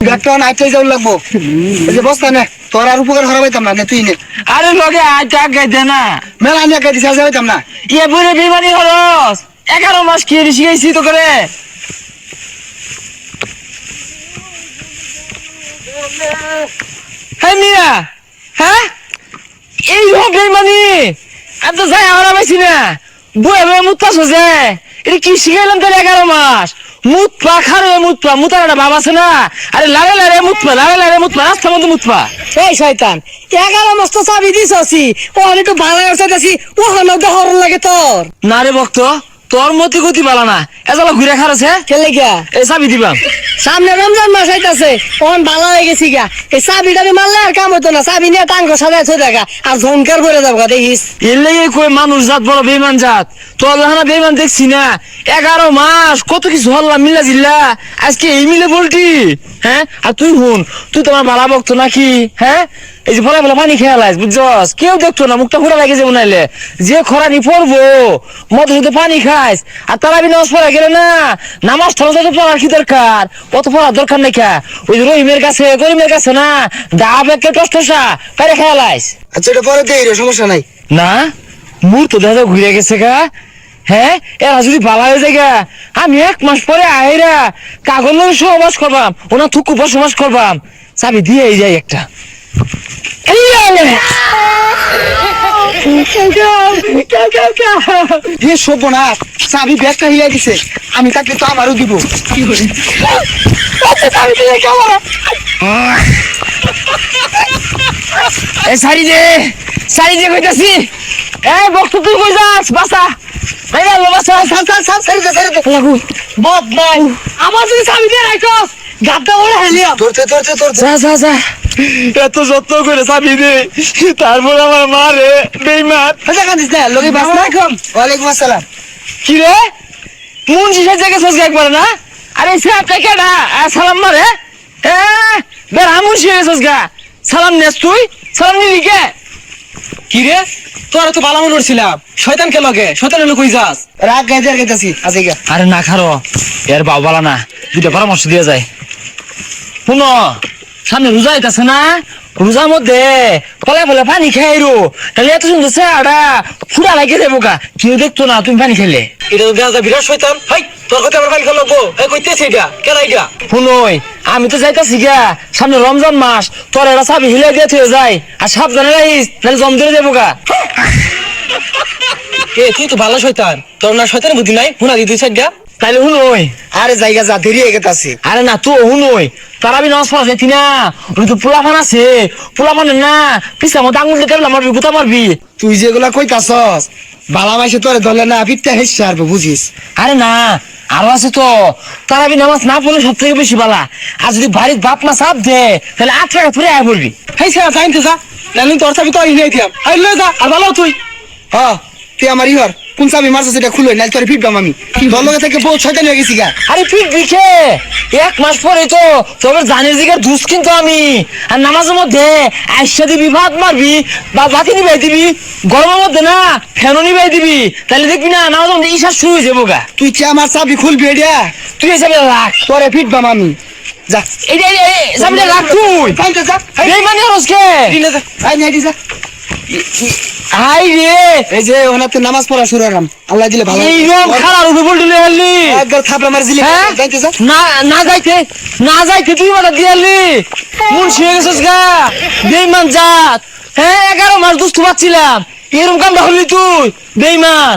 ব্যাগটা নাইতে যাও লাগবো এই যে বস্তা নে তোর আর উপকার হরাইতাম না তুই নে আরে লগে আজ আগে দে না মেলা নিয়ে গাড়ি চার্জ হইতাম না ইয়ে বুড়ে বিমানি হরস 11 মাস কি শিখাইছি তো করে হ্যাঁ মিয়া হ্যাঁ এই বেমানি আমি তো যাই হারা পাইছি না বয়ে বয়ে মুতপা সোজে এটা কি শিখাইলাম তাহলে 11 মাস মুতপা খারে মুতপা মুতার একটা ভাব আছে না আরে লারে লারে মুতপা রাস্তার মধ্যে মুতপা এই শয়তান 11 মাস তো চাবি দিছি ও একটু ভালো চাইতাছি ও হনকে হরন লাগে তোর না রে ভক্ত তোর মতি গতি বালা না এজালা ঘুরে খারাছে কেলে গিয়া এই চাবি দিবাম সামনে রমজান মাস আইতাছে ওন ভালো হয়ে গেছি গা এই চাবিটারে মারলে আর কাম হতো না চাবি নিয়ে টাঙ্গ সাজায় থই দেখা আর ঝংকার করে যাবো দেখিস এর লেগে কই মানুষ জাত বড় বেমান জাত তোর লাহানা বেমান দেখছি না 11 মাস কত কিছু হল্লা মিল্লা জিল্লা আজকে এই মিলে বলটি হ্যাঁ আর তুই হুন তুই তোমার ভালা ভক্ত নাকি হ্যাঁ এই যে ফলা পানি খেয়ালাইস বুঝছস কেউ দেখতো না মুখটা ফুটা লাগে যে উনাইলে যে খরানি পড়বো মতো শুধু পানি খাইস আর তারা নামাজ পড়া গেলে না নামাজ তো পড়ার কি দরকার অত পড়ার দরকার নাই খা ওই যে রহিমের কাছে গরিমের কাছে না ডাব একটা টসটসা পারে খেয়ালাইস আচ্ছা এটা পরে দেই রে সমস্যা নাই না মুর তো দাদা ঘুরে গেছে গা হ্যাঁ এরা যদি ভালো হয়ে যায় গা আমি 1 মাস পরে আইরা কাগজ লগে সহবাস করবাম ওনা থুকু বসবাস করবাম চাবি দিয়ে যাই একটা এ সর্বনাশ চাবি ব্যাগটা হিলাই দিছে আমি তাকে তো আমারও দিব কি করি সারি দে কইতাছি বক্ত তুই কই যাস বাসা আমার যদি চাবি দিয়ে রাখছ গাদ্দা বলে হেলিয়া ধরতে যা এত যত্ন করে চাবি দে তারপর আমার মা রে বেইমান আচ্ছা কান্দিস না লগি বাস না ওয়ালাইকুম আসসালাম কি রে মুন্সি সাজে গেছস একবার না আরে সাহেব কেডা সালাম মারে বের মুন্সি গেছস গা সালাম নেস তুই সালাম নিলি কে কি রে তোর তো ভালো মনে করছিলাম শয়তান কে লগে শয়তান হলো কই যাস রাগ গাইতে গাইতাছি আজকে গা আরে না খারো এর বাবালা না দুইটা পরামর্শ দিয়ে যায় শুনো সামনে রোজা আইতাছে না রোজার মধ্যে ফলে পানি খাইরো তাহলে এত সুন্দর চেহারা ফুরা লাগে যাবো গা কেউ দেখতো না তুমি পানি খেলে এটা তো দেখা বিরাট শয়তান হাই তোর কথা আমার পানি খাওয়া লাগবো এই কইতেছি এটা কেলাই গা শুনোই আমি তো যাইতাছি গা সামনে রমজান মাস তোর এরা চাবি হিলে দিয়ে থয়ে যায় আর সাবধানে রাখিস তাহলে জম ধরে যাবো গা এ তুই তো ভালো শয়তান তোর না শয়তান বুদ্ধি নাই হুনা দি দুই সাইড গা তাইলে শুনোই আরে জায়গা যা দেরি হয়ে গেতাছে আরে না তো শুনোই তারা বি নামাজ পড়া যেতি না ওই তো পোলাপান আছে পোলাপানের না পিছার মধ্যে আঙুল দিয়ে মারবি গুতা মারবি তুই যেগুলা কইতাছস বালা মাইসে তোরে ধরলে না পিঠটা হেসে আরবে বুঝিস আরে না আরো আছে তো তারা বি নামাজ না পড়লে সব থেকে বেশি বালা আর যদি বাড়ির বাপ মা চাপ দে তাহলে 8 টাকা ফিরে আয় পড়বি হেই স্যার জানতে যা নানি তোর চাবি তো হিলাই দিলাম আই লয়ে যা আর ভালো তুই হ্যাঁ তুই আমার ইহর কোন চাবি মারছস সেটা খুলে নাই তোরে ফিটবাম আমি তোর লগে থেকে বহুত শয়তান হয়ে গেছি গা আরে ফির দিকে 1 মাস পরে তো তোর জানির জিগার দুস কিন্তু আমি আর নামাজের মধ্যে আইসা দিবি ভাত মারবি বা বাতি নিবাই দিবি গরমের মধ্যে না ফ্যানও নিবাই দিবি তাহলে দেখবি না নামাজের মধ্যে ঈশা শুরু হয়ে যাবো গা তুই কি আমার চাবি খুলবি এটা তুই হিসাবে রাখ তোরে ফিটবাম আমি যা এইটা চাবিটা রাখ তুই কাইতে যা এই মানে রসকে আই নাই যা আই রে এই যে ওনাতে নামাজ পড়া শুরু হলাম আল্লাহ দিলে ভালো এই রকম খারাপ উপরে বলতে হারলি একবার থাপড়া মারছিলি হ্যাঁ? যাইতে যা না যাইতে তুই মাথা দিয়ালি মুন্সি হয়ে গেছিস গা বেইমান জাত 11 মাস দুস্থ পাচ্ছিলাম এরকম কামটা হলি তুই বেইমান